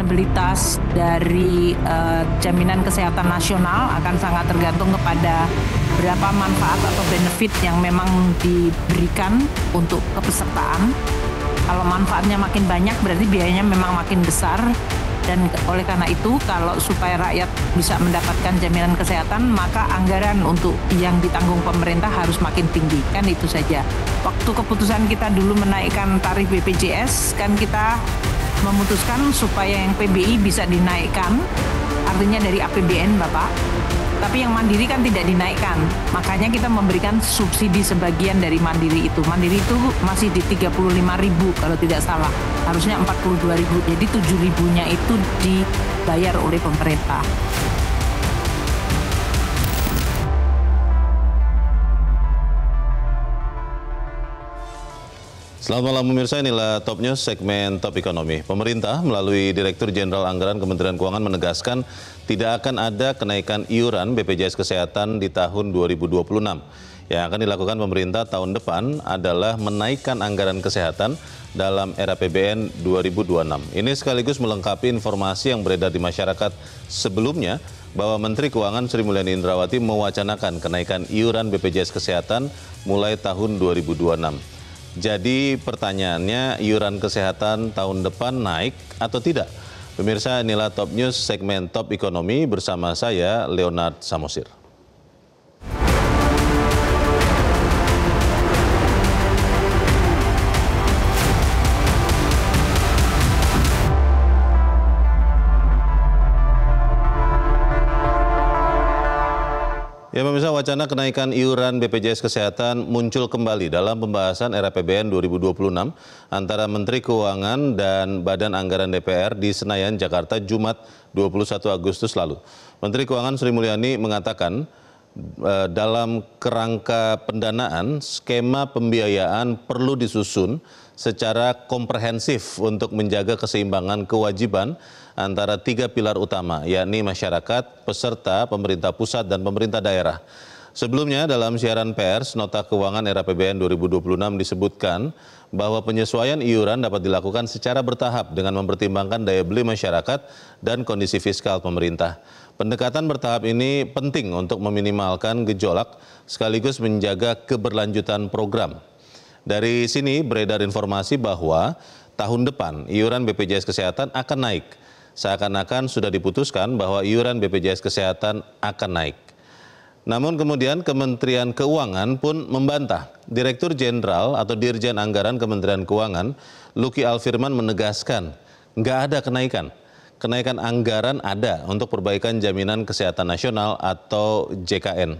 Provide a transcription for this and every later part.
sustainabilitas dari jaminan kesehatan nasional akan sangat tergantung kepada berapa manfaat atau benefit yang memang diberikan untuk kepesertaan. Kalau manfaatnya makin banyak berarti biayanya memang makin besar, dan oleh karena itu kalau supaya rakyat bisa mendapatkan jaminan kesehatan maka anggaran untuk yang ditanggung pemerintah harus makin tinggi, kan itu saja. Waktu keputusan kita dulu menaikkan tarif BPJS kan kita memutuskan supaya yang PBI bisa dinaikkan, artinya dari APBN Bapak. Tapi yang mandiri kan tidak dinaikkan, makanya kita memberikan subsidi sebagian dari mandiri itu. Mandiri itu masih di 35.000 kalau tidak salah, harusnya 42.000, jadi 7.000-nya itu dibayar oleh pemerintah. Selamat malam pemirsa, inilah Top News segmen Top Ekonomi. Pemerintah melalui Direktur Jenderal Anggaran Kementerian Keuangan menegaskan tidak akan ada kenaikan iuran BPJS Kesehatan di tahun 2026. Yang akan dilakukan pemerintah tahun depan adalah menaikkan anggaran kesehatan dalam era APBN 2026. Ini sekaligus melengkapi informasi yang beredar di masyarakat sebelumnya bahwa Menteri Keuangan Sri Mulyani Indrawati mewacanakan kenaikan iuran BPJS Kesehatan mulai tahun 2026. Jadi pertanyaannya, iuran kesehatan tahun depan naik atau tidak? Pemirsa, inilah Top News segmen Top Ekonomi bersama saya Leonard Samosir. Ya pemirsa, wacana kenaikan iuran BPJS Kesehatan muncul kembali dalam pembahasan RAPBN 2026 antara Menteri Keuangan dan Badan Anggaran DPR di Senayan, Jakarta, Jumat 21 Agustus lalu. Menteri Keuangan Sri Mulyani mengatakan dalam kerangka pendanaan, skema pembiayaan perlu disusun secara komprehensif untuk menjaga keseimbangan kewajiban antara tiga pilar utama, yakni masyarakat, peserta, pemerintah pusat, dan pemerintah daerah. Sebelumnya dalam siaran pers, nota keuangan RAPBN 2026 disebutkan bahwa penyesuaian iuran dapat dilakukan secara bertahap dengan mempertimbangkan daya beli masyarakat dan kondisi fiskal pemerintah. Pendekatan bertahap ini penting untuk meminimalkan gejolak sekaligus menjaga keberlanjutan program. Dari sini beredar informasi bahwa tahun depan iuran BPJS Kesehatan akan naik. Seakan-akan sudah diputuskan bahwa iuran BPJS Kesehatan akan naik. Namun kemudian Kementerian Keuangan pun membantah. Direktur Jenderal atau Dirjen Anggaran Kementerian Keuangan, Luki Alfirman menegaskan, nggak ada kenaikan. Kenaikan anggaran ada untuk perbaikan jaminan kesehatan nasional atau JKN.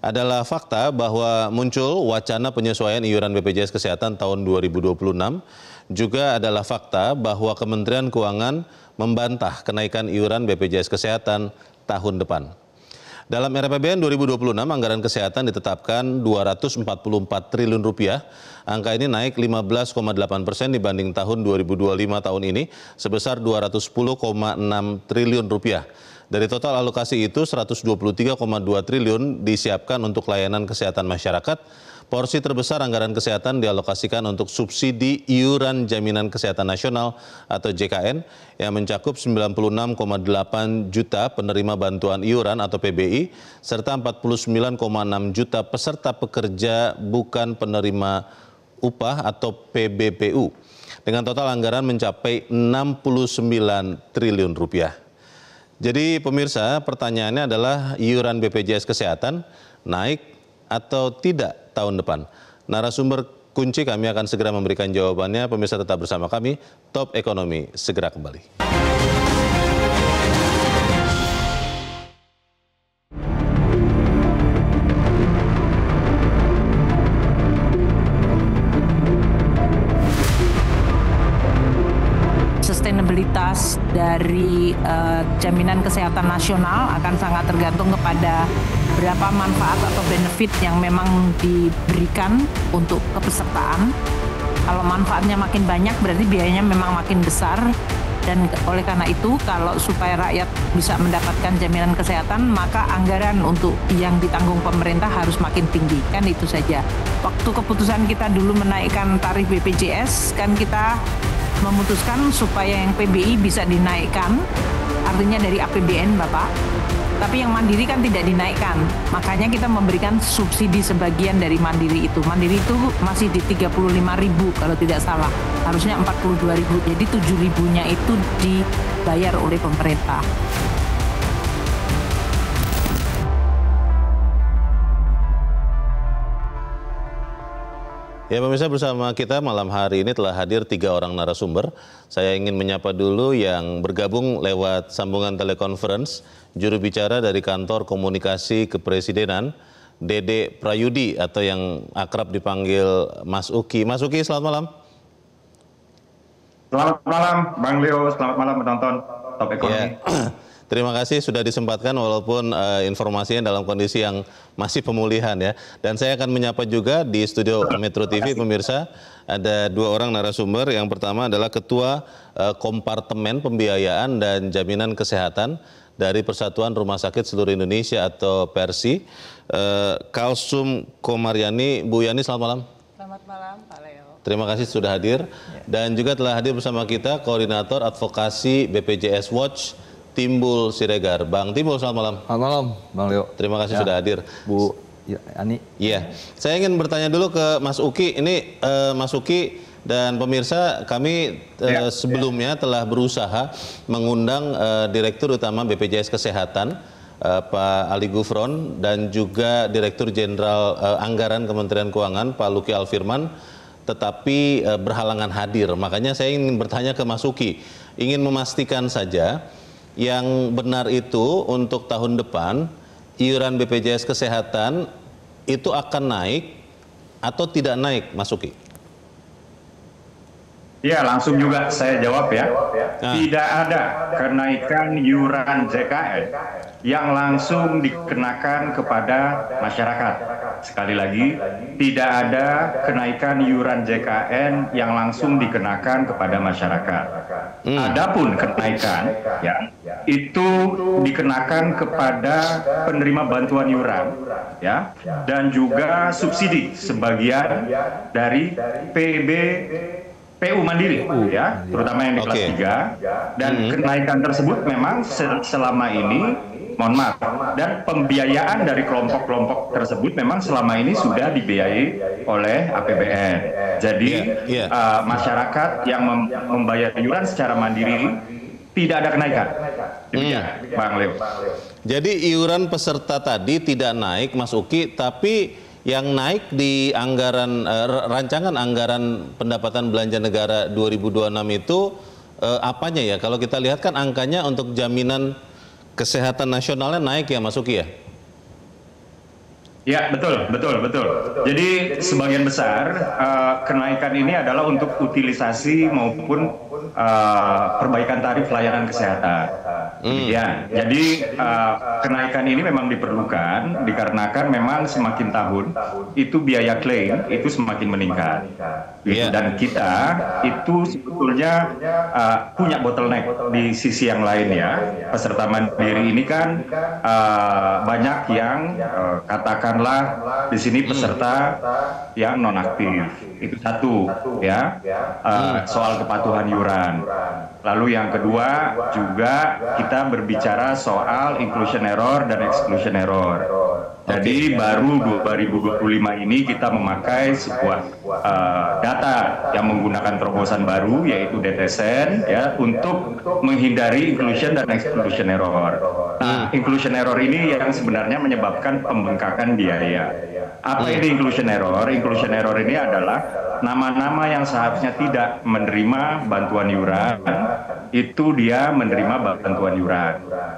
Adalah fakta bahwa muncul wacana penyesuaian iuran BPJS Kesehatan tahun 2026. Juga adalah fakta bahwa Kementerian Keuangan membantah kenaikan iuran BPJS Kesehatan tahun depan. Dalam RAPBN 2026, anggaran kesehatan ditetapkan Rp244 triliun. Angka ini naik 15,8% dibanding tahun 2025 tahun ini sebesar Rp210,6 triliun. Dari total alokasi itu, Rp123,2 triliun disiapkan untuk layanan kesehatan masyarakat. Porsi terbesar anggaran kesehatan dialokasikan untuk subsidi iuran jaminan kesehatan nasional atau JKN yang mencakup 96,8 juta penerima bantuan iuran atau PBI serta 49,6 juta peserta pekerja bukan penerima upah atau PBPU. Dengan total anggaran mencapai Rp69 triliun. Jadi pemirsa, pertanyaannya adalah iuran BPJS Kesehatan naik atau tidak tahun depan? Narasumber kunci kami akan segera memberikan jawabannya. Pemirsa tetap bersama kami, Top Ekonomi segera kembali. Sustainabilitas dari jaminan kesehatan nasional akan sangat tergantung kepada berapa manfaat atau benefit yang memang diberikan untuk kepesertaan. Kalau manfaatnya makin banyak berarti biayanya memang makin besar, dan oleh karena itu kalau supaya rakyat bisa mendapatkan jaminan kesehatan maka anggaran untuk yang ditanggung pemerintah harus makin tinggi, kan itu saja. Waktu keputusan kita dulu menaikkan tarif BPJS kan kita memutuskan supaya yang PBI bisa dinaikkan, artinya dari APBN Bapak. Tapi yang mandiri kan tidak dinaikkan, makanya kita memberikan subsidi sebagian dari mandiri itu. Mandiri itu masih di 35.000 kalau tidak salah, harusnya 42.000, jadi 7.000-nya itu dibayar oleh pemerintah. Ya pemirsa, bersama kita malam hari ini telah hadir 3 orang narasumber. Saya ingin menyapa dulu yang bergabung lewat sambungan telekonferensi, juru bicara dari Kantor Komunikasi Kepresidenan, Dede Prayudi atau yang akrab dipanggil Mas Uki. Mas Uki, selamat malam. Selamat malam Bang Leo, selamat malam penonton Top Ekonomi. Ya. Terima kasih sudah disempatkan walaupun informasinya dalam kondisi yang masih pemulihan ya. Dan saya akan menyapa juga di studio Metro TV pemirsa, ada 2 orang narasumber. Yang pertama adalah Ketua Kompartemen Pembiayaan dan Jaminan Kesehatan dari Persatuan Rumah Sakit Seluruh Indonesia atau PERSI, Kalsum Komaryani. Bu Yani, selamat malam. Selamat malam Pak Leo. Terima kasih sudah hadir. Dan juga telah hadir bersama kita Koordinator Advokasi BPJS Watch, Timbul Siregar. Bang Timbul, selamat malam. Selamat malam, Bang Leo. Terima kasih sudah hadir. Bu Yani. Iya, saya ingin bertanya dulu ke Mas Uki. Ini Mas Uki dan pemirsa, kami sebelumnya telah berusaha mengundang Direktur Utama BPJS Kesehatan, Pak Ali Gufron, dan juga Direktur Jenderal Anggaran Kementerian Keuangan, Pak Luki Alfirman, tetapi berhalangan hadir. Makanya saya ingin bertanya ke Mas Uki, ingin memastikan saja yang benar itu untuk tahun depan iuran BPJS Kesehatan itu akan naik atau tidak naik, Mas Uki? Ya, langsung juga saya jawab ya. Tidak ada kenaikan iuran JKN yang langsung dikenakan kepada masyarakat. Sekali lagi, tidak ada kenaikan iuran JKN yang langsung dikenakan kepada masyarakat. Adapun kenaikan ya itu dikenakan kepada penerima bantuan iuran ya, dan juga subsidi sebagian dari PU Mandiri ya, terutama yang di kelas 3, dan kenaikan tersebut memang selama ini, mohon maaf, dan pembiayaan dari kelompok-kelompok tersebut memang selama ini sudah dibiayai oleh APBN. Jadi masyarakat yang membayar iuran secara mandiri tidak ada kenaikan. Bang Leo. Jadi iuran peserta tadi tidak naik, Mas Uki, tapi yang naik di anggaran rancangan anggaran pendapatan belanja negara 2026 itu apanya ya? Kalau kita lihat kan angkanya untuk jaminan kesehatan nasionalnya naik ya, Mas Uki ya? Ya, betul. Jadi sebagian besar kenaikan ini adalah untuk utilisasi maupun perbaikan tarif layanan kesehatan. Ya, jadi kenaikan ini memang diperlukan dikarenakan memang semakin tahun itu biaya klaim itu semakin meningkat. Gitu. Dan kita itu sebetulnya punya bottleneck di sisi yang lain ya. Peserta mandiri ini kan banyak yang katakanlah di sini peserta yang nonaktif. Itu satu ya, soal kepatuhan iuran. Lalu yang kedua juga kita berbicara soal inclusion error dan exclusion error. Jadi baru 2025 ini kita memakai sebuah data yang menggunakan terobosan baru yaitu DTSN ya, untuk menghindari inclusion dan exclusion error. Nah, inclusion error ini yang sebenarnya menyebabkan pembengkakan biaya. Apa ini inclusion error? Inclusion error ini adalah nama-nama yang seharusnya tidak menerima bantuan iuran, itu dia menerima bantuan iuran.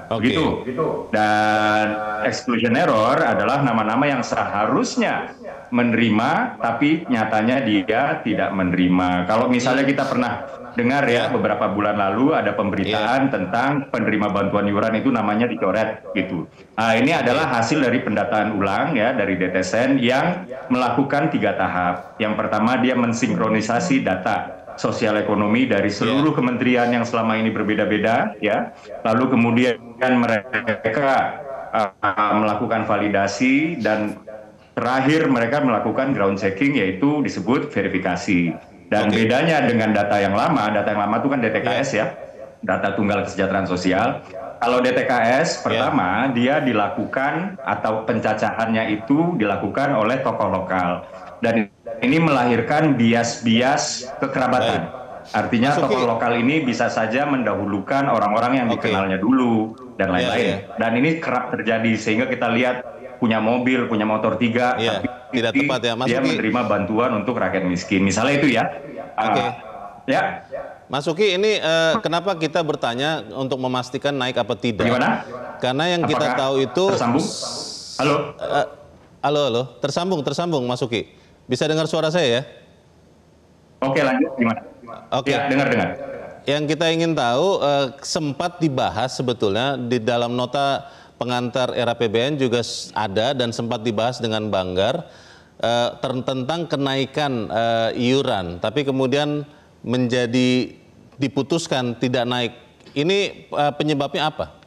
Begitu. Dan exclusion error adalah nama-nama yang seharusnya menerima, tapi nyatanya dia tidak menerima. Kalau misalnya kita pernah dengar ya, beberapa bulan lalu ada pemberitaan tentang penerima bantuan iuran itu namanya dicoret gitu. Nah, ini adalah hasil dari pendataan ulang ya dari DTSN yang melakukan 3 tahap. Yang pertama dia mensinkronisasi data sosial ekonomi dari seluruh kementerian yang selama ini berbeda-beda ya. Lalu kemudian mereka melakukan validasi dan terakhir mereka melakukan ground checking yaitu disebut verifikasi. Dan bedanya dengan data yang lama itu kan DTKS ya, data tunggal kesejahteraan sosial. Kalau DTKS pertama dia dilakukan atau pencacahannya itu dilakukan oleh tokoh lokal. Dan ini melahirkan bias-bias kekerabatan. Artinya tokoh lokal ini bisa saja mendahulukan orang-orang yang dikenalnya dulu dan lain-lain. Dan ini kerap terjadi sehingga kita lihat punya mobil, punya motor 3, tapi tidak tepat ya, Mas dia Uki menerima bantuan untuk rakyat miskin. Misalnya itu ya. Ya. Mas Uki, ini kenapa kita bertanya untuk memastikan naik apa tidak? Gimana? Karena yang kita tahu itu tersambung. Halo. Halo, tersambung Mas Uki. Bisa dengar suara saya ya? Oke, lanjut gimana? Oke. Ya, dengar. Yang kita ingin tahu sempat dibahas sebetulnya di dalam nota pengantar era APBN juga ada dan sempat dibahas dengan Banggar tentang kenaikan iuran, tapi kemudian menjadi diputuskan tidak naik. Ini penyebabnya apa?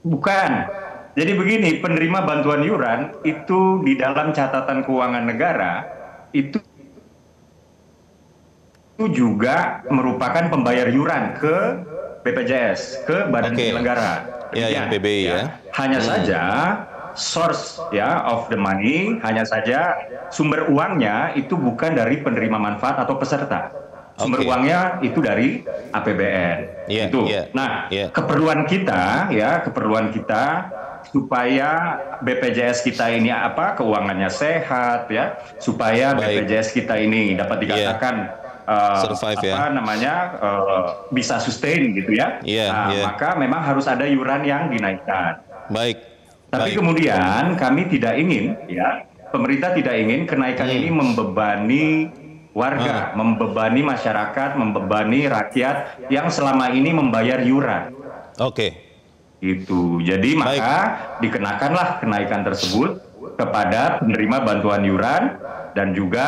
Bukan. Jadi begini, penerima bantuan iuran itu di dalam catatan keuangan negara itu juga merupakan pembayar iuran ke BPJS, ke Badan Penyelenggara. Yang PBI ya. Hanya saja source of the money, hanya saja sumber uangnya itu bukan dari penerima manfaat atau peserta. Sumber uangnya itu dari APBN. Keperluan kita supaya BPJS kita ini keuangannya sehat ya, supaya BPJS kita ini dapat dikatakan bisa sustain gitu ya. Maka memang harus ada iuran yang dinaikkan. Tapi kemudian kami tidak ingin pemerintah tidak ingin kenaikan ini membebani warga, membebani masyarakat, membebani rakyat yang selama ini membayar iuran. Itu. Jadi maka dikenakanlah kenaikan tersebut kepada penerima bantuan iuran dan juga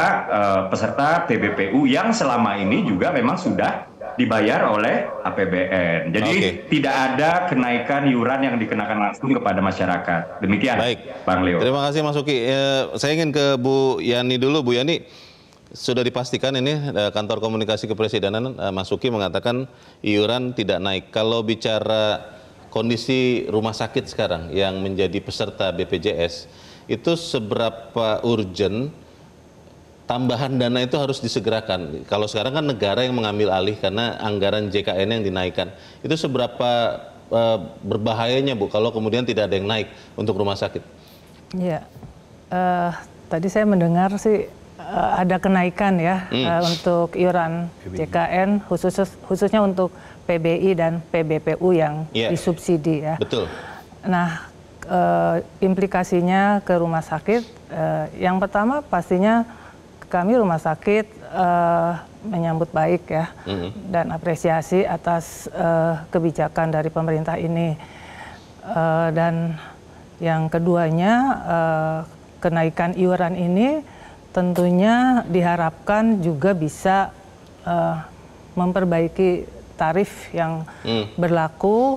peserta TBPU yang selama ini juga memang sudah dibayar oleh APBN. Jadi tidak ada kenaikan iuran yang dikenakan langsung kepada masyarakat. Demikian, Bang Leo. Terima kasih Mas Uki. Saya ingin ke Bu Yani dulu. Bu Yani, sudah dipastikan ini kantor komunikasi kepresidenan Mas Uki mengatakan iuran tidak naik. Kalau bicara kondisi rumah sakit sekarang yang menjadi peserta BPJS, itu seberapa urgent tambahan dana itu harus disegerakan? Kalau sekarang kan negara yang mengambil alih karena anggaran JKN yang dinaikkan. Itu seberapa berbahayanya Bu kalau kemudian tidak ada yang naik untuk rumah sakit? Iya, tadi saya mendengar sih ada kenaikan ya untuk iuran JKN khususnya untuk PBI dan PBPU yang disubsidi ya. Betul. Nah, implikasinya ke rumah sakit, yang pertama pastinya kami rumah sakit menyambut baik ya dan apresiasi atas kebijakan dari pemerintah ini. Dan yang keduanya kenaikan iuran ini tentunya diharapkan juga bisa memperbaiki tarif yang berlaku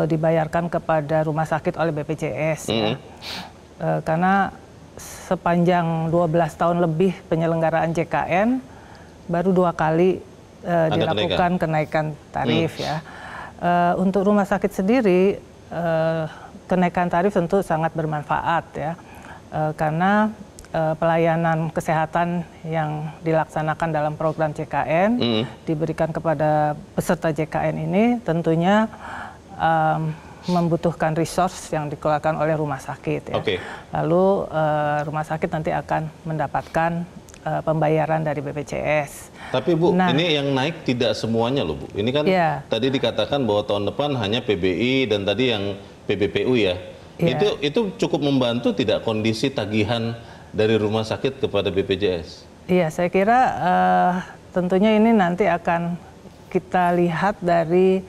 dibayarkan kepada rumah sakit oleh BPJS ya. Karena sepanjang 12 tahun lebih penyelenggaraan JKN baru 2 kali dilakukan kenaikan tarif ya. Untuk rumah sakit sendiri kenaikan tarif tentu sangat bermanfaat ya, karena pelayanan kesehatan yang dilaksanakan dalam program JKN diberikan kepada peserta JKN ini tentunya membutuhkan resource yang dikeluarkan oleh rumah sakit ya. Lalu rumah sakit nanti akan mendapatkan pembayaran dari BPJS. Tapi Bu, ini yang naik tidak semuanya loh Bu. Ini kan tadi dikatakan bahwa tahun depan hanya PBI dan tadi yang PBPU ya. Itu cukup membantu tidak kondisi tagihan dari rumah sakit kepada BPJS? Iya, saya kira tentunya ini nanti akan kita lihat dari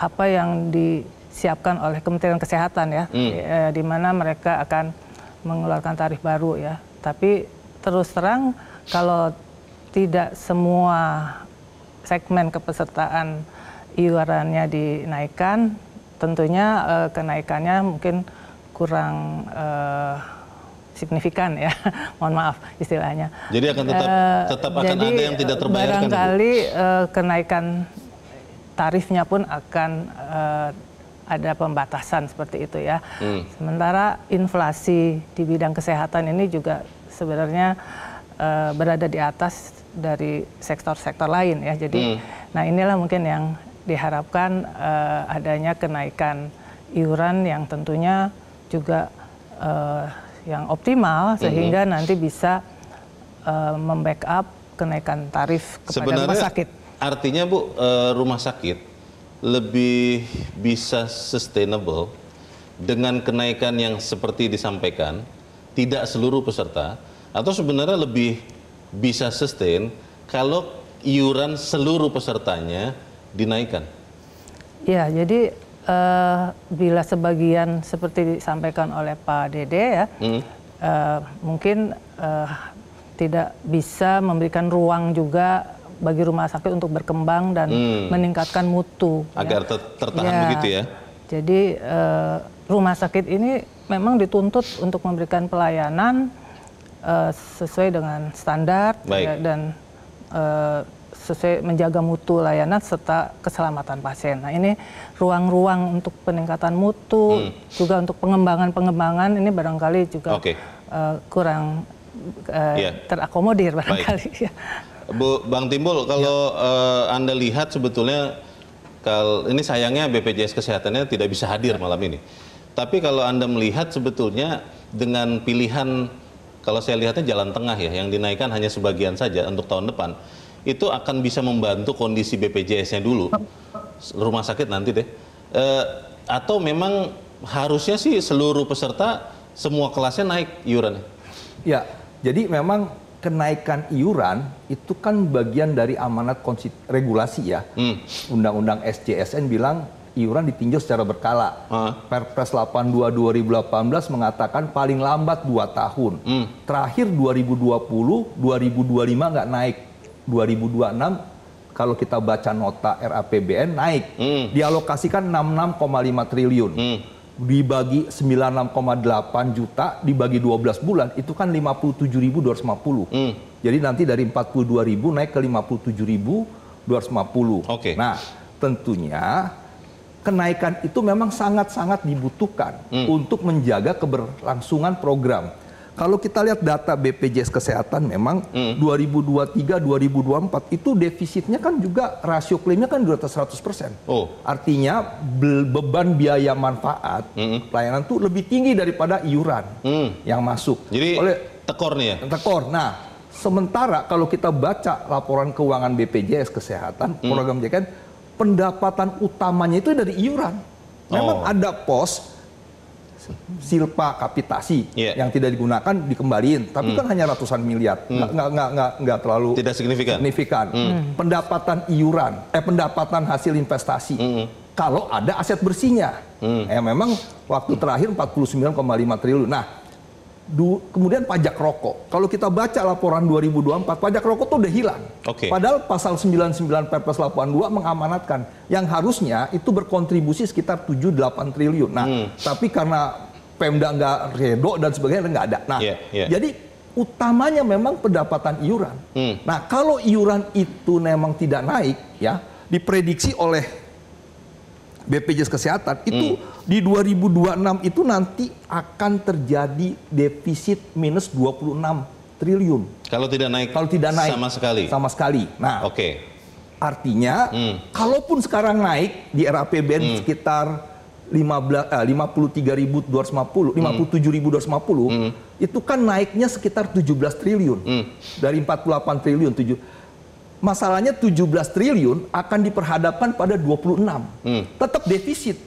apa yang disiapkan oleh Kementerian Kesehatan ya, di mana mereka akan mengeluarkan tarif baru ya. Tapi terus terang kalau tidak semua segmen kepesertaan iurannya dinaikkan, tentunya kenaikannya mungkin kurang signifikan ya, mohon maaf istilahnya. Jadi akan tetap akan jadi ada yang tidak terbayarkan. Barangkali kenaikan tarifnya pun akan ada pembatasan seperti itu ya. Sementara inflasi di bidang kesehatan ini juga sebenarnya berada di atas dari sektor-sektor lain ya. Jadi, nah inilah mungkin yang diharapkan adanya kenaikan iuran yang tentunya juga yang optimal sehingga nanti bisa membackup kenaikan tarif kepada rumah sakit. Artinya Bu, rumah sakit lebih bisa sustainable dengan kenaikan yang seperti disampaikan, tidak seluruh peserta, atau sebenarnya lebih bisa sustain kalau iuran seluruh pesertanya dinaikkan? Ya, jadi bila sebagian seperti disampaikan oleh Pak Dede ya, mungkin tidak bisa memberikan ruang juga bagi rumah sakit untuk berkembang dan meningkatkan mutu. Agar tertahan begitu ya? Jadi rumah sakit ini memang dituntut untuk memberikan pelayanan sesuai dengan standar ya, dan sesuai menjaga mutu layanan serta keselamatan pasien. Nah ini ruang-ruang untuk peningkatan mutu, juga untuk pengembangan ini barangkali juga kurang terakomodir barangkali. Ya. Bu, Bang Timbul, kalau Anda lihat sebetulnya, ini sayangnya BPJS Kesehatannya tidak bisa hadir malam ini. Tapi kalau Anda melihat sebetulnya dengan pilihan, kalau saya lihatnya jalan tengah ya, yang dinaikkan hanya sebagian saja untuk tahun depan, itu akan bisa membantu kondisi BPJS-nya dulu, rumah sakit nanti deh. Atau memang harusnya sih seluruh peserta, semua kelasnya naik iurannya? Ya, jadi memang kenaikan iuran itu kan bagian dari amanat regulasi ya. Undang-undang SJSN bilang iuran ditinjau secara berkala. Perpres 82 2018 mengatakan paling lambat 2 tahun. Terakhir 2020, 2025 nggak naik. 2026 kalau kita baca nota RAPBN naik. Dialokasikan 66,5 triliun. Dibagi 96,8 juta, dibagi 12 bulan, itu kan 57.250. Jadi nanti dari 42.000 naik ke 57.250. Nah, tentunya kenaikan itu memang sangat-sangat dibutuhkan untuk menjaga keberlangsungan program. Kalau kita lihat data BPJS Kesehatan memang 2023-2024 itu defisitnya kan juga rasio klaimnya kan di atas 100%. Artinya beban biaya manfaat pelayanan itu lebih tinggi daripada iuran yang masuk. Jadi tekor nih ya? Tekor. Nah, sementara kalau kita baca laporan keuangan BPJS Kesehatan, program JKN, pendapatan utamanya itu dari iuran. Memang ada pos silpa kapitasi yang tidak digunakan dikembaliin, tapi kan hanya ratusan miliar, nggak terlalu tidak signifikan. Pendapatan iuran, pendapatan hasil investasi, kalau ada aset bersihnya, memang waktu terakhir 49,5 triliun. Nah, kemudian pajak rokok, kalau kita baca laporan 2024, pajak rokok tuh udah hilang. Padahal pasal 99 Perpres 82 mengamanatkan yang harusnya itu berkontribusi sekitar 7-8 triliun. Nah, tapi karena Pemda nggak redo dan sebagainya nggak ada. Nah, jadi utamanya memang pendapatan iuran. Nah, kalau iuran itu memang tidak naik, ya diprediksi oleh BPJS Kesehatan itu di 2026 itu nanti akan terjadi defisit minus 26 triliun. Kalau tidak naik sama sekali. Sama sekali. Nah, artinya kalaupun sekarang naik di RAPBN sekitar 53.250, 57.250, itu kan naiknya sekitar 17 triliun dari 48 triliun. Masalahnya 17 triliun akan diperhadapkan pada 26. Tetap defisit.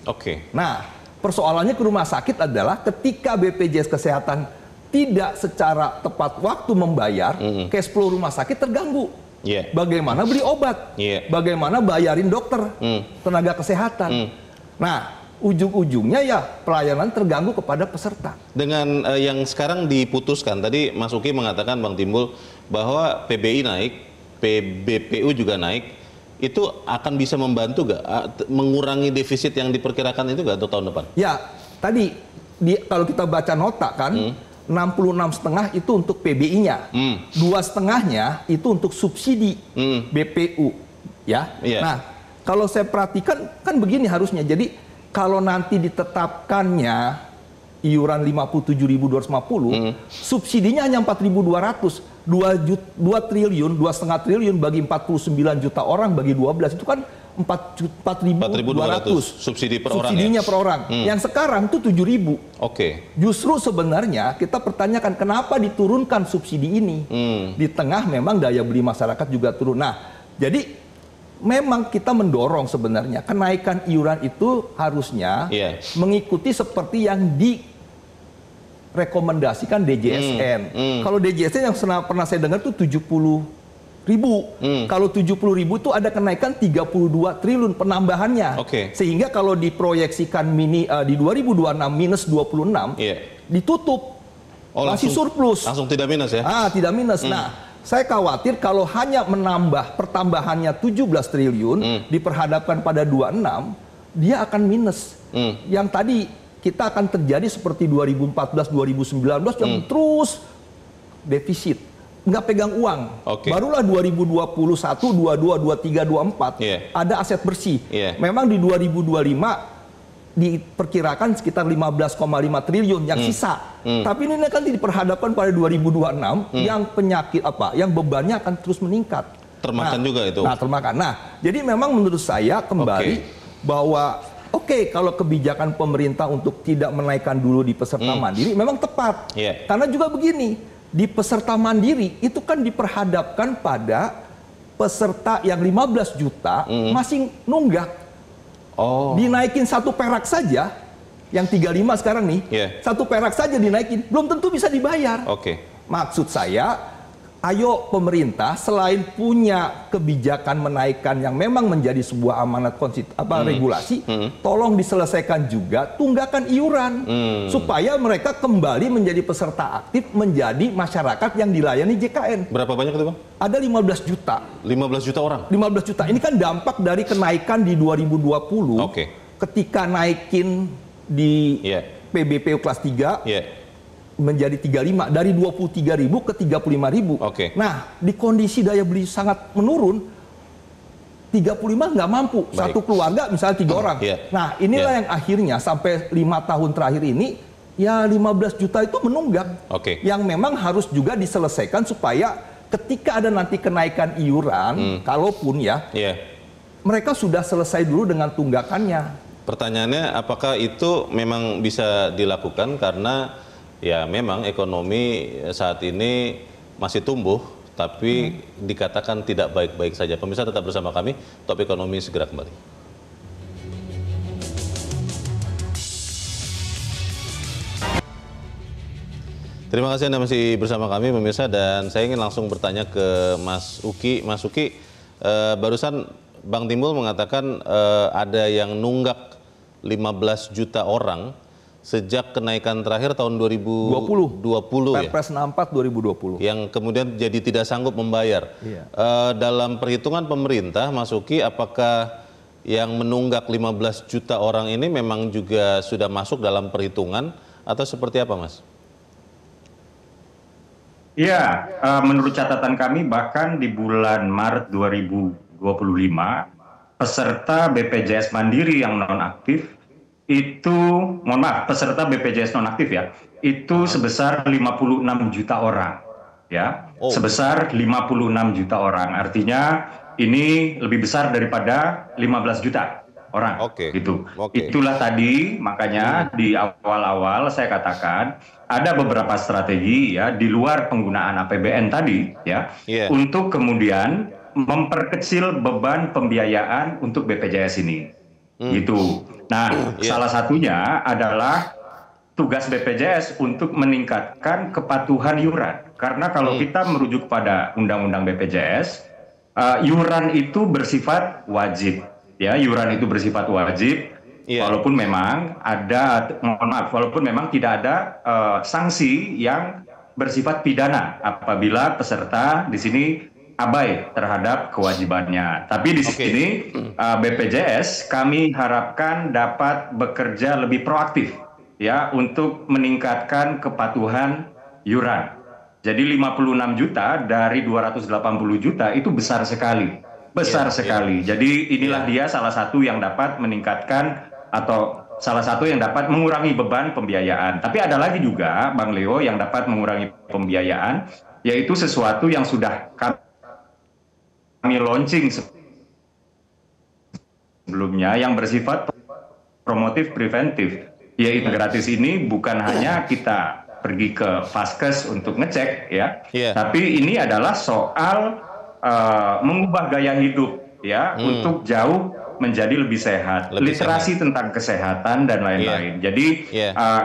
Nah, persoalannya ke rumah sakit adalah ketika BPJS Kesehatan tidak secara tepat waktu membayar, cash flow rumah sakit terganggu. Bagaimana beli obat? Bagaimana bayarin dokter, tenaga kesehatan? Nah, ujung-ujungnya ya pelayanan terganggu kepada peserta. Dengan yang sekarang diputuskan, tadi Mas Uki mengatakan, Bang Timbul, bahwa PBI naik, PBPU juga naik, itu akan bisa membantu nggak mengurangi defisit yang diperkirakan itu nggak untuk tahun depan? Ya, tadi kalau kita baca nota kan, 66,5 itu untuk PBI-nya, 2,5-nya itu untuk subsidi BPU, ya. Nah, kalau saya perhatikan kan begini harusnya. Jadi kalau nanti ditetapkannya iuran 57.250, subsidinya hanya 4.200, 2 triliun, 2,5 triliun bagi 49 juta orang bagi 12 itu kan 4.200 subsidi per orang. Subsidinya ya? per orang. Yang sekarang tuh 7.000. Oke. Justru sebenarnya kita pertanyakan kenapa diturunkan subsidi ini. Di tengah memang daya beli masyarakat juga turun. Nah, jadi memang kita mendorong sebenarnya kenaikan iuran itu harusnya mengikuti seperti yang direkomendasikan DJSN. Kalau DJSN yang pernah saya dengar tuh 70.000. Kalau 70.000 itu ada kenaikan 32 triliun penambahannya. Sehingga kalau diproyeksikan di 2026 minus 26 ditutup. Masih surplus. Langsung tidak minus ya? Tidak minus. Nah, saya khawatir kalau hanya menambah pertambahannya 17 triliun diperhadapkan pada 26, dia akan minus. Yang tadi kita akan terjadi seperti 2014 2019 yang terus defisit. Nggak pegang uang. Barulah 2021, 22, 23, 24 ada aset bersih. Memang di 2025 diperkirakan sekitar 15,5 triliun yang sisa. Tapi ini kan diperhadapkan pada 2026 yang penyakit yang bebannya akan terus meningkat. Termakan juga itu. Nah, termakan. Nah, jadi memang menurut saya kembali bahwa kalau kebijakan pemerintah untuk tidak menaikkan dulu di peserta mandiri memang tepat. Karena juga begini, di peserta mandiri itu kan diperhadapkan pada peserta yang 15 juta masih nunggak. Dinaikin 1 perak saja, yang 35 sekarang nih, 1 perak saja dinaikin, belum tentu bisa dibayar. Maksud saya, ayo pemerintah selain punya kebijakan menaikkan yang memang menjadi sebuah amanat regulasi, tolong diselesaikan juga tunggakan iuran supaya mereka kembali menjadi peserta aktif, menjadi masyarakat yang dilayani JKN. Berapa banyak itu, Bang? Ada 15 juta. 15 juta orang? 15 juta. Ini kan dampak dari kenaikan di 2020 ketika naikin di PBPU kelas 3 menjadi 35, dari 23.000 ke 35.000. Nah, di kondisi daya beli sangat menurun, 35 nggak mampu. Satu keluarga misalnya 3 orang. Nah, inilah yang akhirnya sampai 5 tahun terakhir ini, ya 15 juta itu menunggak. Yang memang harus juga diselesaikan supaya ketika ada nanti kenaikan iuran, kalaupun mereka sudah selesai dulu dengan tunggakannya. Pertanyaannya, apakah itu memang bisa dilakukan karena ya memang ekonomi saat ini masih tumbuh, tapi dikatakan tidak baik-baik saja. Pemirsa tetap bersama kami, Top Ekonomi segera kembali. Terima kasih Anda masih bersama kami, pemirsa, dan saya ingin langsung bertanya ke Mas Uki. Mas Uki, barusan Bang Timbul mengatakan ada yang nunggak 15 juta orang sejak kenaikan terakhir tahun 2020 ya? Perpres 64 2020. Yang kemudian jadi tidak sanggup membayar. Dalam perhitungan pemerintah, Mas Uki, apakah yang menunggak 15 juta orang ini memang juga sudah masuk dalam perhitungan atau seperti apa, Mas? Iya, menurut catatan kami bahkan di bulan Maret 2025, peserta BPJS Mandiri yang nonaktif itu, mohon maaf, peserta BPJS nonaktif ya, itu sebesar 56 juta orang, ya, sebesar 56 juta orang. Artinya ini lebih besar daripada 15 juta orang, gitu. Itulah tadi makanya di awal-awal saya katakan ada beberapa strategi ya di luar penggunaan APBN tadi ya, untuk kemudian memperkecil beban pembiayaan untuk BPJS ini, gitu. Nah, salah satunya adalah tugas BPJS untuk meningkatkan kepatuhan iuran. Karena kalau kita merujuk pada Undang-Undang BPJS, iuran itu bersifat wajib. Ya, iuran itu bersifat wajib, walaupun memang ada, mohon maaf, walaupun memang tidak ada sanksi yang bersifat pidana apabila peserta di sini abai terhadap kewajibannya. Tapi di sini BPJS kami harapkan dapat bekerja lebih proaktif ya untuk meningkatkan kepatuhan iuran. Jadi 56 juta dari 280 juta itu besar sekali. Besar sekali. Jadi inilah dia salah satu yang dapat meningkatkan atau salah satu yang dapat mengurangi beban pembiayaan. Tapi ada lagi juga, Bang Leo, yang dapat mengurangi pembiayaan, yaitu sesuatu yang sudah kami launching sebelumnya yang bersifat promotif preventif, yaitu gratis ini bukan hanya kita pergi ke Vaskes untuk ngecek ya, tapi ini adalah soal mengubah gaya hidup ya untuk jauh menjadi lebih sehat, literasi tentang kesehatan dan lain-lain. Jadi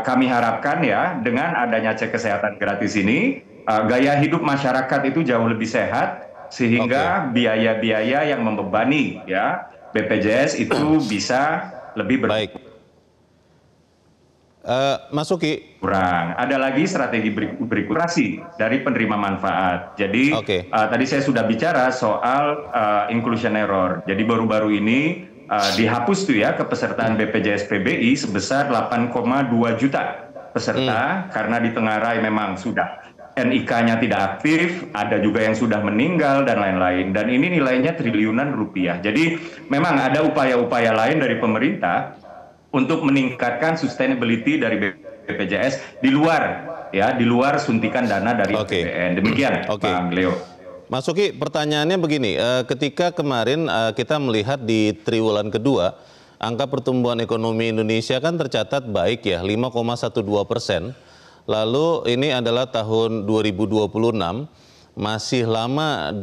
kami harapkan ya dengan adanya cek kesehatan gratis ini gaya hidup masyarakat itu jauh lebih sehat sehingga biaya-biaya yang membebani ya BPJS itu bisa lebih baik. Mas Uki. Kurang. Ada lagi strategi berikutnya dari penerima manfaat. Jadi tadi saya sudah bicara soal inclusion error. Jadi baru-baru ini dihapus tuh ya kepesertaan BPJS PBI sebesar 8,2 juta peserta karena ditengarai memang sudah NIK-nya tidak aktif, ada juga yang sudah meninggal dan lain-lain. Dan ini nilainya triliunan rupiah. Jadi memang ada upaya-upaya lain dari pemerintah untuk meningkatkan sustainability dari BPJS di luar suntikan dana dari APBN. Demikian, Bang Leo. Mas Uki, pertanyaannya begini, ketika kemarin kita melihat di triwulan kedua, angka pertumbuhan ekonomi Indonesia kan tercatat baik ya, 5,12%. Lalu ini adalah tahun 2026, masih lama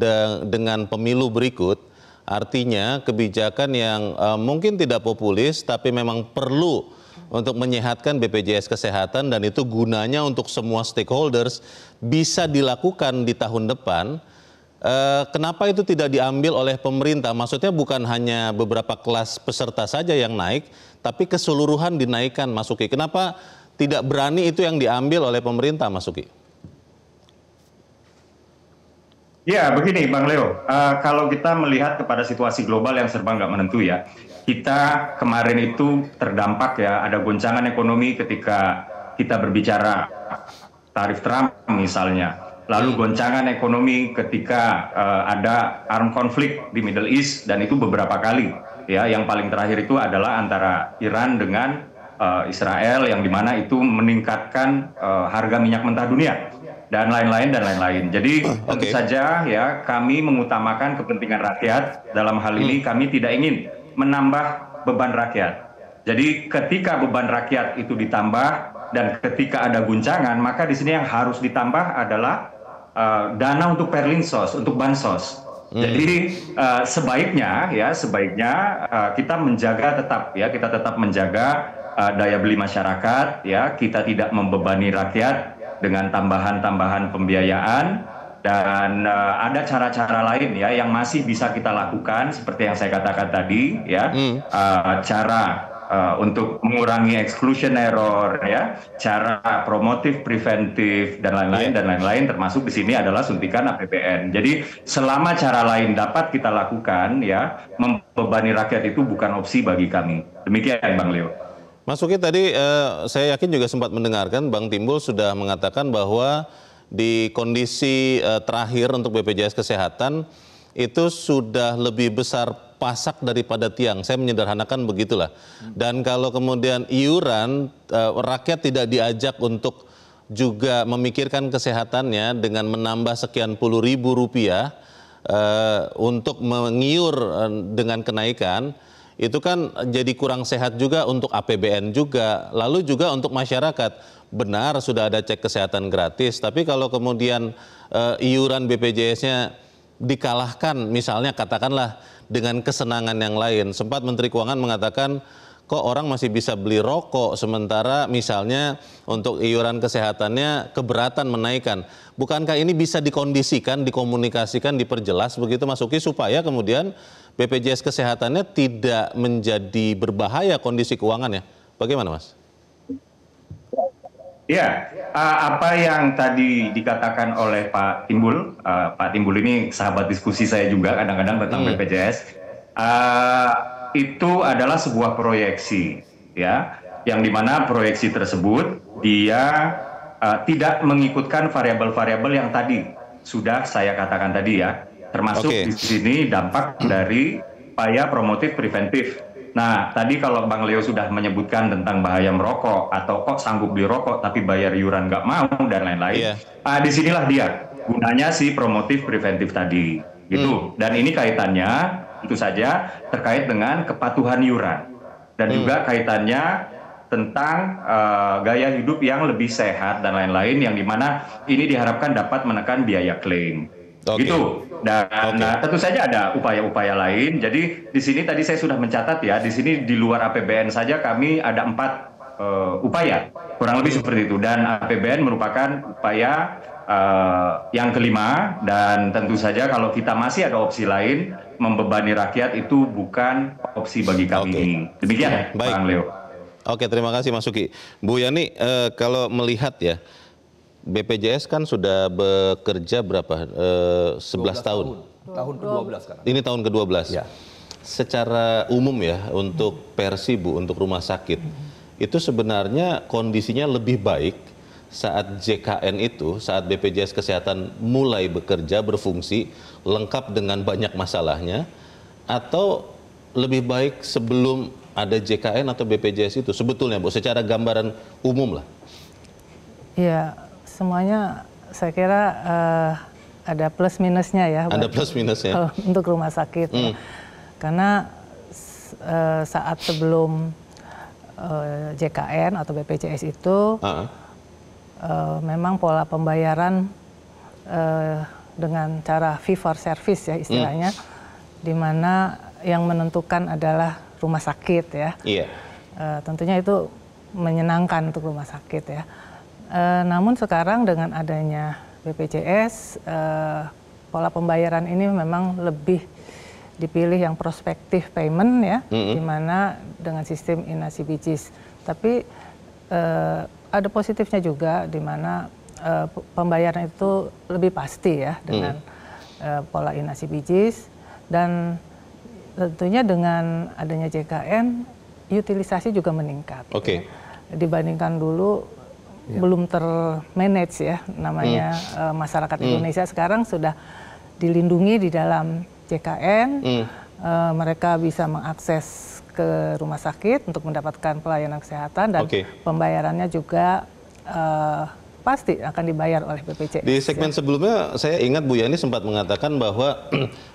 dengan pemilu berikut, artinya kebijakan yang mungkin tidak populis tapi memang perlu untuk menyehatkan BPJS Kesehatan dan itu gunanya untuk semua stakeholders bisa dilakukan di tahun depan. Kenapa itu tidak diambil oleh pemerintah? Maksudnya bukan hanya beberapa kelas peserta saja yang naik, tapi keseluruhan dinaikkan, Mas Uki. Kenapa tidak berani itu yang diambil oleh pemerintah, Mas Uki? Ya, begini Bang Leo, kalau kita melihat kepada situasi global yang serba nggak menentu ya, kita kemarin itu terdampak ya, ada goncangan ekonomi ketika kita berbicara tarif Trump misalnya, lalu goncangan ekonomi ketika ada armed conflict di Middle East dan itu beberapa kali ya, yang paling terakhir itu adalah antara Iran dengan Israel yang dimana itu meningkatkan harga minyak mentah dunia dan lain-lain. Jadi tentu saja ya kami mengutamakan kepentingan rakyat. Dalam hal ini kami tidak ingin menambah beban rakyat. Jadi ketika beban rakyat itu ditambah dan ketika ada guncangan, maka di sini yang harus ditambah adalah dana untuk perlinsos, untuk bansos. Jadi sebaiknya kita tetap menjaga daya beli masyarakat, ya kita tidak membebani rakyat dengan tambahan-tambahan pembiayaan dan ada cara-cara lain ya yang masih bisa kita lakukan seperti yang saya katakan tadi ya, cara untuk mengurangi exclusion error ya, cara promotif preventif dan lain-lain termasuk di sini adalah suntikan APBN. Jadi selama cara lain dapat kita lakukan ya, membebani rakyat itu bukan opsi bagi kami. Demikian Bang Leo. Mas Uki, tadi saya yakin juga sempat mendengarkan Bang Timbul sudah mengatakan bahwa di kondisi terakhir untuk BPJS Kesehatan itu sudah lebih besar pasak daripada tiang. Saya menyederhanakan begitulah. Dan kalau kemudian iuran rakyat tidak diajak untuk juga memikirkan kesehatannya dengan menambah sekian puluh ribu rupiah untuk mengiur dengan kenaikan, itu kan jadi kurang sehat juga untuk APBN juga, lalu juga untuk masyarakat. Benar sudah ada cek kesehatan gratis, tapi kalau kemudian iuran BPJS-nya dikalahkan, misalnya katakanlah dengan kesenangan yang lain. Sempat Menteri Keuangan mengatakan, kok orang masih bisa beli rokok, sementara misalnya untuk iuran kesehatannya keberatan menaikkan. Bukankah ini bisa dikondisikan, dikomunikasikan, diperjelas begitu Mas Uki, supaya kemudian BPJS Kesehatannya tidak menjadi berbahaya kondisi keuangannya. Bagaimana Mas? Ya, apa yang tadi dikatakan oleh Pak Timbul, Pak Timbul ini sahabat diskusi saya juga kadang-kadang tentang BPJS, itu adalah sebuah proyeksi, ya, yang dimana proyeksi tersebut dia tidak mengikutkan variabel-variabel yang tadi sudah saya katakan tadi ya, termasuk di sini dampak dari upaya promotif preventif. Nah, tadi kalau Bang Leo sudah menyebutkan tentang bahaya merokok atau kok sanggup beli rokok tapi bayar iuran nggak mau dan lain-lain, disinilah dia gunanya si promotif preventif tadi, gitu. Dan ini kaitannya tentu saja terkait dengan kepatuhan iuran dan juga kaitannya tentang gaya hidup yang lebih sehat dan lain-lain, yang dimana ini diharapkan dapat menekan biaya klaim. Gitu. Dan tentu saja ada upaya-upaya lain. Jadi di sini tadi saya sudah mencatat ya, di sini di luar APBN saja kami ada 4 upaya, kurang lebih seperti itu. Dan APBN merupakan upaya yang kelima, dan tentu saja kalau kita masih ada opsi lain, membebani rakyat itu bukan opsi bagi kami. Demikian, Bang Leo. Oke, terima kasih Mas Uki. Bu Yani, kalau melihat ya, BPJS kan sudah bekerja berapa? 11 tahun. Tahun ke-12 sekarang. Ini tahun ke-12. Ya. Secara umum ya, untuk Persi Bu, untuk rumah sakit, itu sebenarnya kondisinya lebih baik saat JKN itu, saat BPJS Kesehatan mulai bekerja, berfungsi, lengkap dengan banyak masalahnya, atau lebih baik sebelum ada JKN atau BPJS itu sebetulnya Bu, secara gambaran umum lah. Iya. Semuanya saya kira ada plus minusnya ya. Ada plus minusnya. Untuk rumah sakit. Ya. Karena saat sebelum JKN atau BPJS itu memang pola pembayaran dengan cara fee for service ya istilahnya, di mana yang menentukan adalah rumah sakit ya. Iya. Tentunya itu menyenangkan untuk rumah sakit ya. Namun sekarang dengan adanya BPJS, pola pembayaran ini memang lebih dipilih yang prospektif payment ya, di mana dengan sistem INASI-BIJIS. Tapi ada positifnya juga, di mana pembayaran itu lebih pasti ya dengan pola INASI-BIJIS, dan tentunya dengan adanya JKN, utilisasi juga meningkat. Ya. Dibandingkan dulu belum termanage ya, namanya masyarakat Indonesia sekarang sudah dilindungi di dalam JKN, mereka bisa mengakses ke rumah sakit untuk mendapatkan pelayanan kesehatan, dan pembayarannya juga pasti akan dibayar oleh BPJS. Di segmen sebelumnya saya ingat Bu Yani sempat mengatakan bahwa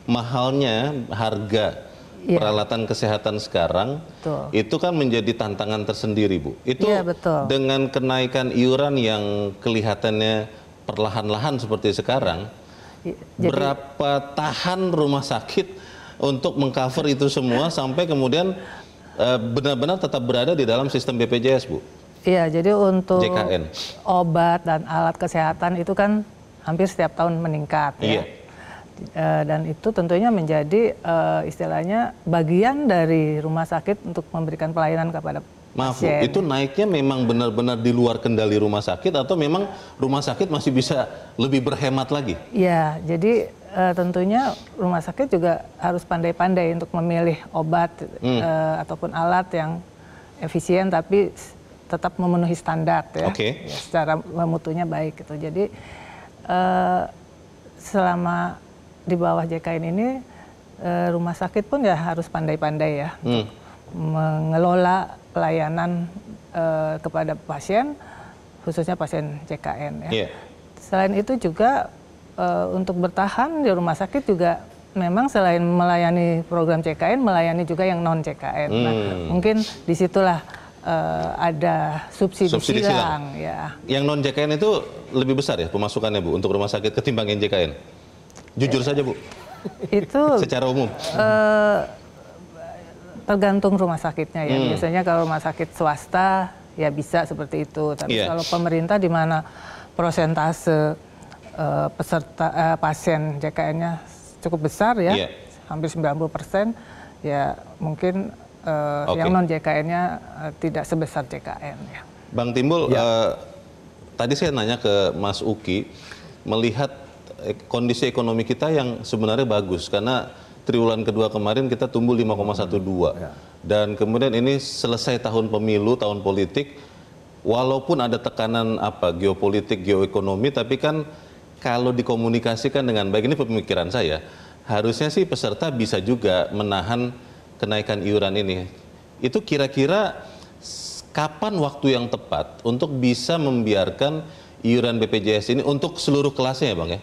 mahalnya harga peralatan kesehatan sekarang itu kan menjadi tantangan tersendiri Bu. Itu dengan kenaikan iuran yang kelihatannya perlahan-lahan seperti sekarang, berapa tahan rumah sakit untuk mengcover itu semua sampai kemudian benar-benar tetap berada di dalam sistem BPJS Bu? Iya, jadi untuk JKN, obat dan alat kesehatan itu kan hampir setiap tahun meningkat ya. Dan itu tentunya menjadi istilahnya bagian dari rumah sakit untuk memberikan pelayanan kepada pasien. Itu naiknya memang benar-benar di luar kendali rumah sakit, atau memang rumah sakit masih bisa lebih berhemat lagi? Ya, jadi tentunya rumah sakit juga harus pandai-pandai untuk memilih obat ataupun alat yang efisien tapi tetap memenuhi standar ya, secara mutunya baik gitu. Jadi selama di bawah JKN ini, rumah sakit pun ya harus pandai-pandai ya mengelola pelayanan kepada pasien, khususnya pasien JKN ya. Selain itu juga untuk bertahan di rumah sakit juga memang selain melayani program JKN, melayani juga yang non JKN. Nah, mungkin disitulah ada subsidi silang ya. Yang non JKN itu lebih besar ya pemasukannya Bu untuk rumah sakit ketimbang yang JKN? Jujur saja Bu. Itu secara umum. Tergantung rumah sakitnya ya. Biasanya kalau rumah sakit swasta ya bisa seperti itu. Tapi kalau pemerintah di mana persentase peserta pasien JKN-nya cukup besar ya, hampir 90%, ya mungkin yang non JKN-nya tidak sebesar JKN ya. Bang Timbul, tadi saya nanya ke Mas Uki, melihat kondisi ekonomi kita yang sebenarnya bagus karena triwulan kedua kemarin kita tumbuh 5,12 dan kemudian ini selesai tahun pemilu, tahun politik, walaupun ada tekanan geopolitik, geoekonomi, tapi kan kalau dikomunikasikan dengan baik, ini pemikiran saya, harusnya sih peserta bisa juga menahan kenaikan iuran ini. Itu kira-kira kapan waktu yang tepat untuk bisa membiarkan iuran BPJS ini untuk seluruh kelasnya ya Bang ya,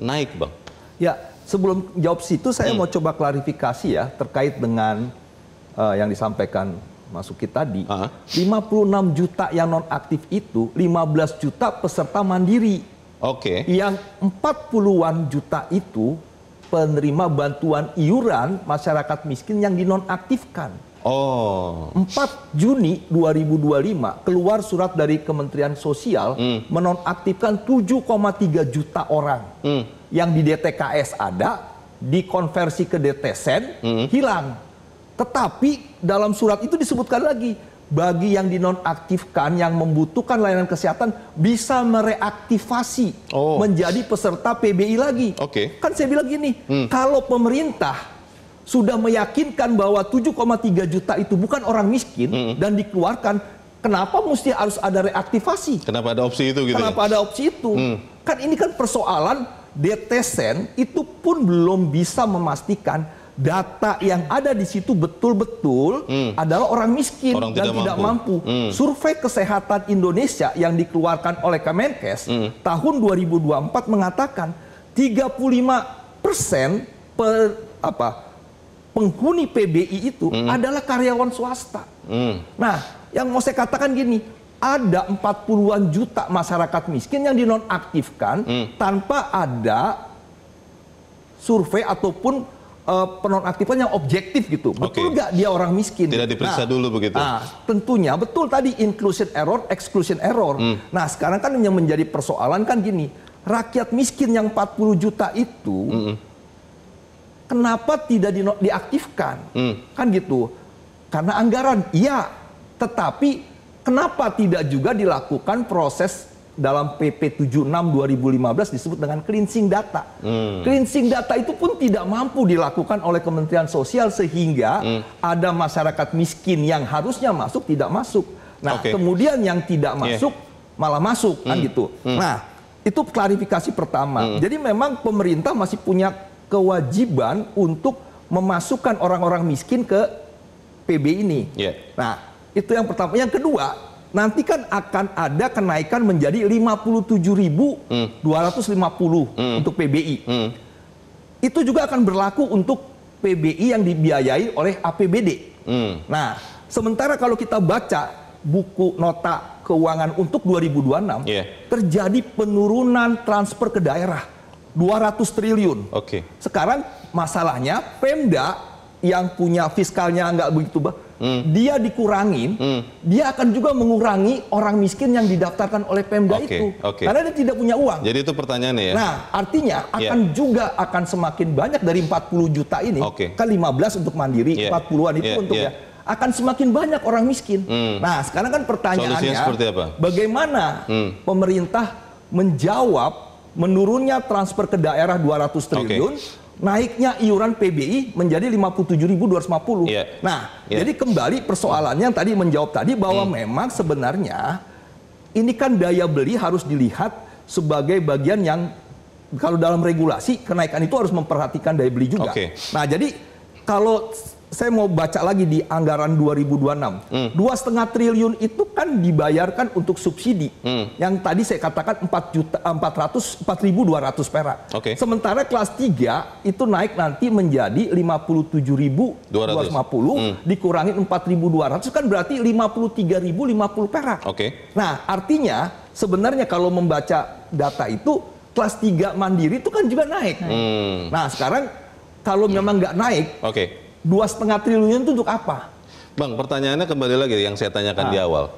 naik Bang? Ya, sebelum jawab situ saya mau coba klarifikasi ya terkait dengan yang disampaikan Mas Uki tadi. 56 juta yang nonaktif itu 15 juta peserta mandiri. Oke. Yang 40-an juta itu penerima bantuan iuran masyarakat miskin yang dinonaktifkan. 4 Juni 2025 keluar surat dari Kementerian Sosial menonaktifkan 7,3 juta orang yang di DTKS ada, dikonversi ke DTSen, hilang. Tetapi dalam surat itu disebutkan lagi, bagi yang dinonaktifkan yang membutuhkan layanan kesehatan bisa mereaktivasi menjadi peserta PBI lagi. Kan saya bilang gini, kalau pemerintah sudah meyakinkan bahwa 7,3 juta itu bukan orang miskin dan dikeluarkan, kenapa mesti harus ada reaktivasi? Kenapa ada opsi itu gitu? Kenapa ada opsi itu? Kan ini kan persoalan DTSen itu pun belum bisa memastikan data yang ada di situ betul-betul adalah orang miskin dan tidak mampu. Survei Kesehatan Indonesia yang dikeluarkan oleh Kemenkes tahun 2024 mengatakan 35% penghuni PBI itu adalah karyawan swasta. Nah, yang mau saya katakan gini, ada 40-an juta masyarakat miskin yang dinonaktifkan tanpa ada survei ataupun penonaktifan yang objektif gitu. Betul nggak dia orang miskin? Tidak diperiksa dulu begitu? Nah, tentunya betul tadi inclusion error, exclusion error. Nah, sekarang kan yang menjadi persoalan kan gini, rakyat miskin yang 40 juta itu kenapa tidak diaktifkan? Kan gitu. Karena anggaran, iya. Tetapi kenapa tidak juga dilakukan proses dalam PP 76 2015 disebut dengan cleansing data. Cleansing data itu pun tidak mampu dilakukan oleh Kementerian Sosial sehingga ada masyarakat miskin yang harusnya masuk tidak masuk. Nah, kemudian yang tidak masuk malah masuk kan gitu. Nah, itu klarifikasi pertama. Jadi memang pemerintah masih punya kewajiban untuk memasukkan orang-orang miskin ke PB ini. Nah, itu yang pertama. Yang kedua, nanti kan akan ada kenaikan menjadi 57.250 untuk PBI. Itu juga akan berlaku untuk PBI yang dibiayai oleh APBD. Nah, sementara kalau kita baca buku nota keuangan untuk 2026, terjadi penurunan transfer ke daerah 200 triliun. Sekarang masalahnya Pemda yang punya fiskalnya nggak begitu dia dikurangin, dia akan juga mengurangi orang miskin yang didaftarkan oleh Pemda itu. Karena dia tidak punya uang. Jadi itu pertanyaannya ya? Nah, artinya akan semakin banyak dari 40 juta ini, kan 15 untuk mandiri, 40-an itu untuk akan semakin banyak orang miskin. Nah, sekarang kan pertanyaannya, bagaimana pemerintah menjawab menurunnya transfer ke daerah 200 triliun, naiknya iuran PBI menjadi 57.250. Nah, jadi kembali persoalannya yang tadi menjawab tadi bahwa memang sebenarnya ini kan daya beli harus dilihat sebagai bagian yang kalau dalam regulasi kenaikan itu harus memperhatikan daya beli juga. Nah, jadi kalau saya mau baca lagi di anggaran 2026, 2,5 triliun itu kan dibayarkan untuk subsidi. Yang tadi saya katakan 4.200 perak. Sementara kelas 3 itu naik nanti menjadi 57.250 dikurangi 4.200 kan berarti 53.050 perak. Nah, artinya sebenarnya kalau membaca data itu kelas 3 mandiri itu kan juga naik. Nah, sekarang kalau memang nggak naik, 2,5 triliun itu untuk apa? Bang, pertanyaannya kembali lagi yang saya tanyakan di awal.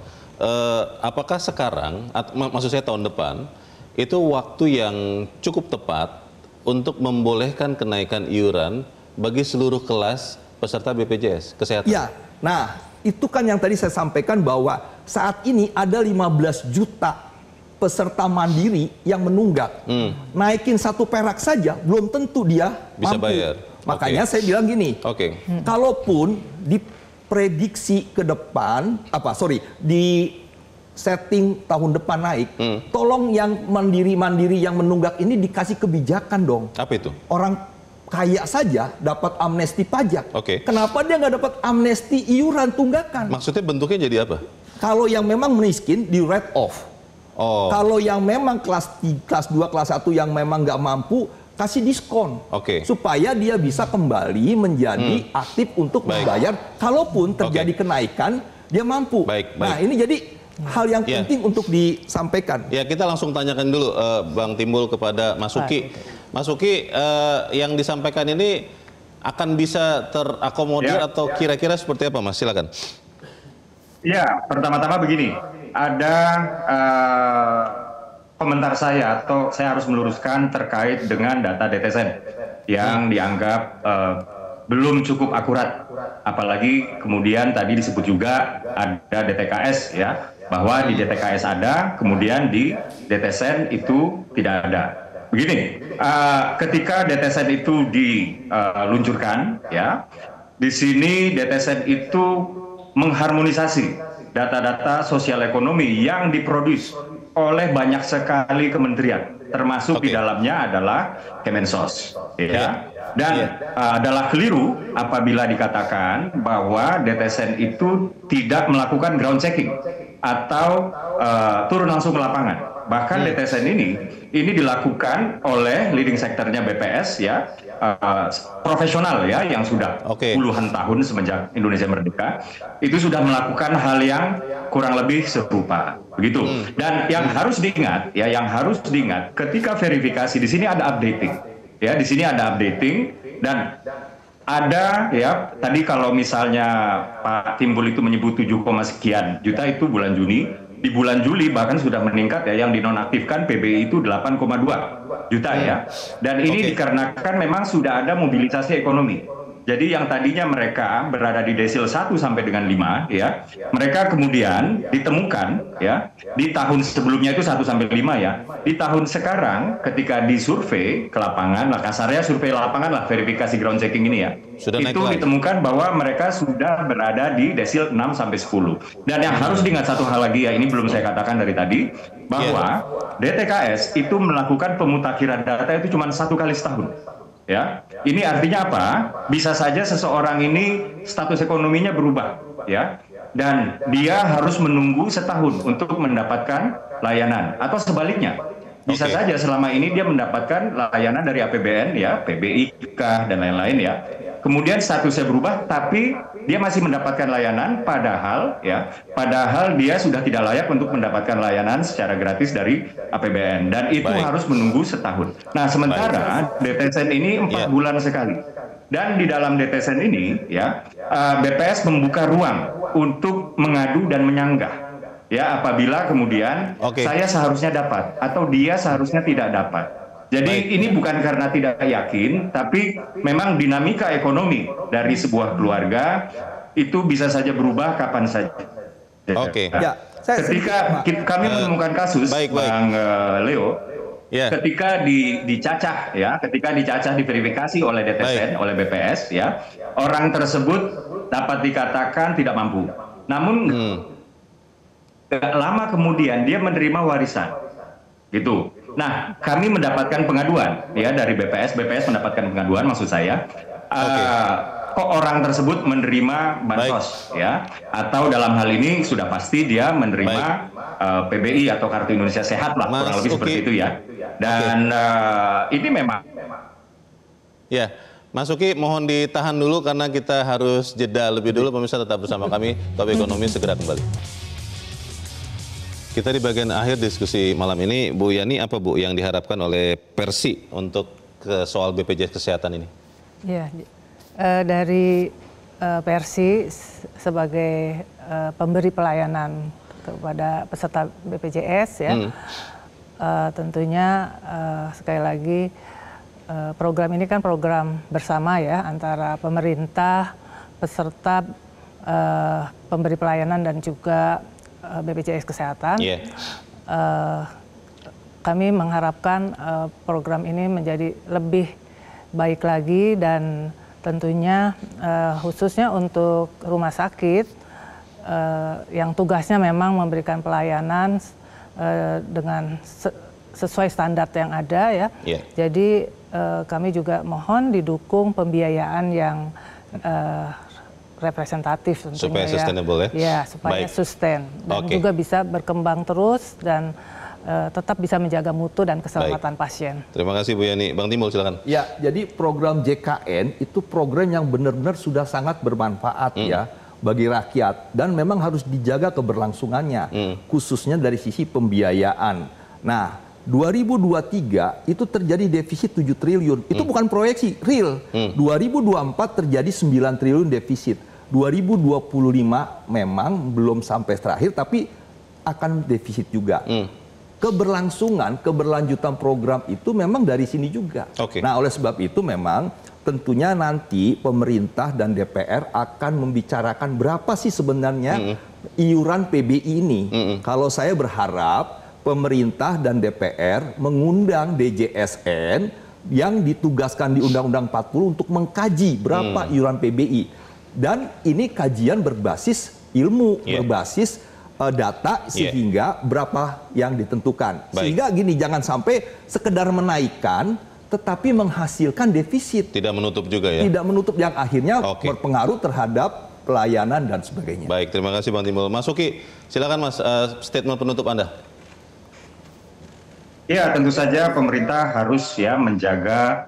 Apakah sekarang, maksud saya tahun depan, itu waktu yang cukup tepat untuk membolehkan kenaikan iuran bagi seluruh kelas peserta BPJS Kesehatan? Ya, nah itu kan yang tadi saya sampaikan bahwa saat ini ada 15 juta peserta mandiri yang menunggak. Naikin 1 perak saja belum tentu dia bisa mampu bayar. Makanya saya bilang gini, kalaupun diprediksi ke depan, setting tahun depan naik, tolong yang mandiri-mandiri yang menunggak ini dikasih kebijakan dong. Apa itu? Orang kaya saja dapat amnesti pajak. Oke. Kenapa dia nggak dapat amnesti iuran tunggakan? Maksudnya bentuknya jadi apa? Kalau yang memang miskin di write off. Oh. Kalau yang memang kelas 2, kelas 1 yang memang nggak mampu, kasih diskon. Oke. Supaya dia bisa kembali menjadi aktif untuk membayar. Kalaupun terjadi kenaikan, dia mampu. Baik. Nah, ini jadi hal yang penting untuk disampaikan. Ya, kita langsung tanyakan dulu Bang Timbul kepada Mas Uki. Mas Uki, yang disampaikan ini akan bisa terakomodir atau kira-kira seperti apa, Mas? Silakan. Ya, pertama-tama begini, ada komentar saya atau saya harus meluruskan terkait dengan data DTSN yang dianggap belum cukup akurat, apalagi kemudian tadi disebut juga ada DTKS ya, bahwa di DTKS ada, kemudian di DTSN itu tidak ada. Begini, ketika DTSN itu diluncurkan ya, di sini DTSN itu mengharmonisasi data-data sosial ekonomi yang diproduksi oleh banyak sekali kementerian, termasuk di dalamnya adalah Kemensos, ya. Dan adalah keliru apabila dikatakan bahwa DTSN itu tidak melakukan ground checking atau turun langsung ke lapangan. Bahkan DTSN ini dilakukan oleh leading sektornya BPS ya, profesional ya, yang sudah puluhan tahun semenjak Indonesia merdeka, itu sudah melakukan hal yang kurang lebih serupa begitu. Dan yang harus diingat ya, ketika verifikasi di sini ada updating ya, di sini ada updating dan ada ya, tadi kalau misalnya Pak Timbul itu menyebut 7, sekian juta itu bulan Juni, di bulan Juli bahkan sudah meningkat ya, yang dinonaktifkan PBI itu 8,2 juta ya. Dan ini dikarenakan memang sudah ada mobilisasi ekonomi. Jadi yang tadinya mereka berada di desil 1 sampai dengan 5 ya, mereka kemudian ditemukan ya di tahun sebelumnya itu 1 sampai 5 ya. Di tahun sekarang ketika disurvei ke lapangan, lah kasarnya survei lapangan lah, verifikasi ground checking ini ya. Sudah itu ditemukan bahwa mereka sudah berada di desil 6 sampai 10. Dan yang harus diingat satu hal lagi ya, ini belum saya katakan dari tadi, bahwa DTKS itu melakukan pemutakhiran data itu cuma 1 kali setahun. Ya, ini artinya apa? Bisa saja seseorang ini status ekonominya berubah, ya, dan dia harus menunggu setahun untuk mendapatkan layanan, atau sebaliknya, bisa saja selama ini dia mendapatkan layanan dari APBN, ya, PBI, KAH, dan lain-lain, ya. Kemudian statusnya berubah, tapi dia masih mendapatkan layanan, padahal dia sudah tidak layak untuk mendapatkan layanan secara gratis dari APBN, dan itu harus menunggu setahun. Nah, sementara DTSN ini 4 bulan sekali, dan di dalam DTSN ini, ya, BPS membuka ruang untuk mengadu dan menyanggah, ya, apabila kemudian saya seharusnya dapat atau dia seharusnya tidak dapat. Jadi ini bukan karena tidak yakin, tapi memang dinamika ekonomi dari sebuah keluarga itu bisa saja berubah kapan saja. Ya, ketika kami menemukan kasus, Bang Leo, ketika dicacah, ya, ketika dicacah diverifikasi oleh DTSN, oleh BPS, ya, orang tersebut dapat dikatakan tidak mampu. Namun lama kemudian dia menerima warisan, gitu. Nah, kami mendapatkan pengaduan ya dari BPS mendapatkan pengaduan, maksud saya, kok orang tersebut menerima bansos ya, atau dalam hal ini sudah pasti dia menerima PBI atau Kartu Indonesia Sehat lah, kurang lebih seperti itu ya. Dan ini memang. Ya, Mas Uki mohon ditahan dulu karena kita harus jeda lebih dulu. Pemirsa tetap bersama kami, Topik Ekonomi segera kembali. Kita di bagian akhir diskusi malam ini, Bu Yani, apa Bu yang diharapkan oleh Persi untuk soal BPJS Kesehatan ini? Ya, dari Persi sebagai pemberi pelayanan kepada peserta BPJS ya, tentunya sekali lagi program ini kan program bersama ya antara pemerintah, peserta, pemberi pelayanan dan juga BPJS Kesehatan. Kami mengharapkan program ini menjadi lebih baik lagi dan tentunya khususnya untuk rumah sakit yang tugasnya memang memberikan pelayanan dengan sesuai standar yang ada ya. Yeah. Jadi kami juga mohon didukung pembiayaan yang representatif tentunya supaya sustainable ya. Ya, supaya sustain dan juga bisa berkembang terus dan tetap bisa menjaga mutu dan keselamatan pasien. Terima kasih Bu Yani. Bang Timbul silakan. Ya, jadi program JKN itu program yang benar-benar sudah sangat bermanfaat ya bagi rakyat dan memang harus dijaga keberlangsungannya, khususnya dari sisi pembiayaan. Nah, 2023 itu terjadi defisit 7 triliun. Itu bukan proyeksi, real. 2024 terjadi 9 triliun defisit. 2025 memang belum sampai terakhir tapi akan defisit juga. Keberlanjutan program itu memang dari sini juga. Nah, oleh sebab itu memang tentunya nanti pemerintah dan DPR akan membicarakan berapa sih sebenarnya iuran PBI ini. Kalau saya berharap pemerintah dan DPR mengundang DJSN yang ditugaskan di Undang-Undang 40 untuk mengkaji berapa iuran PBI. Dan ini kajian berbasis ilmu, berbasis data sehingga berapa yang ditentukan. Sehingga gini, jangan sampai sekedar menaikkan tetapi menghasilkan defisit. Tidak menutup juga ya? Tidak menutup yang akhirnya berpengaruh terhadap pelayanan dan sebagainya. Baik, terima kasih Bang Timbul. Mas Uki, silakan Mas, statement penutup Anda. Ya, tentu saja pemerintah harus ya menjaga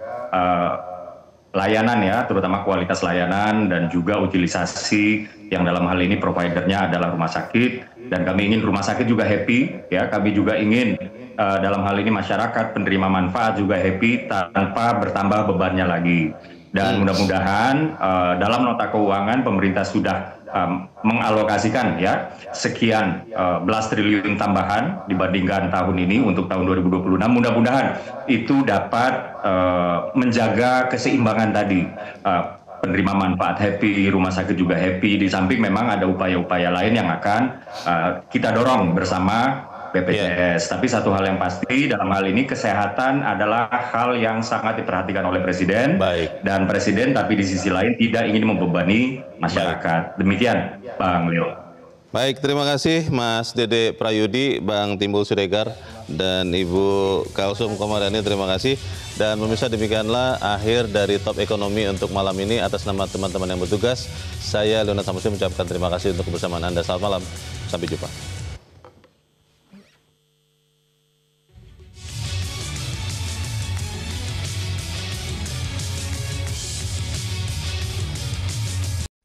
layanan ya, terutama kualitas layanan dan juga utilisasi yang dalam hal ini providernya adalah rumah sakit. Dan kami ingin rumah sakit juga happy, ya. Kami juga ingin dalam hal ini masyarakat penerima manfaat juga happy tanpa bertambah bebannya lagi. Dan mudah-mudahan dalam nota keuangan pemerintah sudah mengalokasikan ya sekian belas triliun tambahan dibandingkan tahun ini untuk tahun 2026. Mudah-mudahan itu dapat menjaga keseimbangan tadi. Penerima manfaat happy, rumah sakit juga happy. Di samping memang ada upaya-upaya lain yang akan kita dorong bersama BPJS. Tapi satu hal yang pasti dalam hal ini kesehatan adalah hal yang sangat diperhatikan oleh Presiden. Dan Presiden tapi di sisi lain tidak ingin membebani masyarakat. Demikian Bang Leo. Baik, terima kasih Mas Dede Prayudi, Bang Timbul Siregar, dan Ibu Kalsum Komadani, terima kasih. Dan pemirsa, demikianlah akhir dari Top Ekonomi untuk malam ini. Atas nama teman-teman yang bertugas, saya Leonard Samusi mengucapkan terima kasih untuk kebersamaan Anda. Selamat malam, sampai jumpa.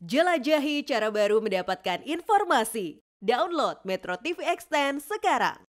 Jelajahi cara baru mendapatkan informasi. Download Metro TV Extend sekarang.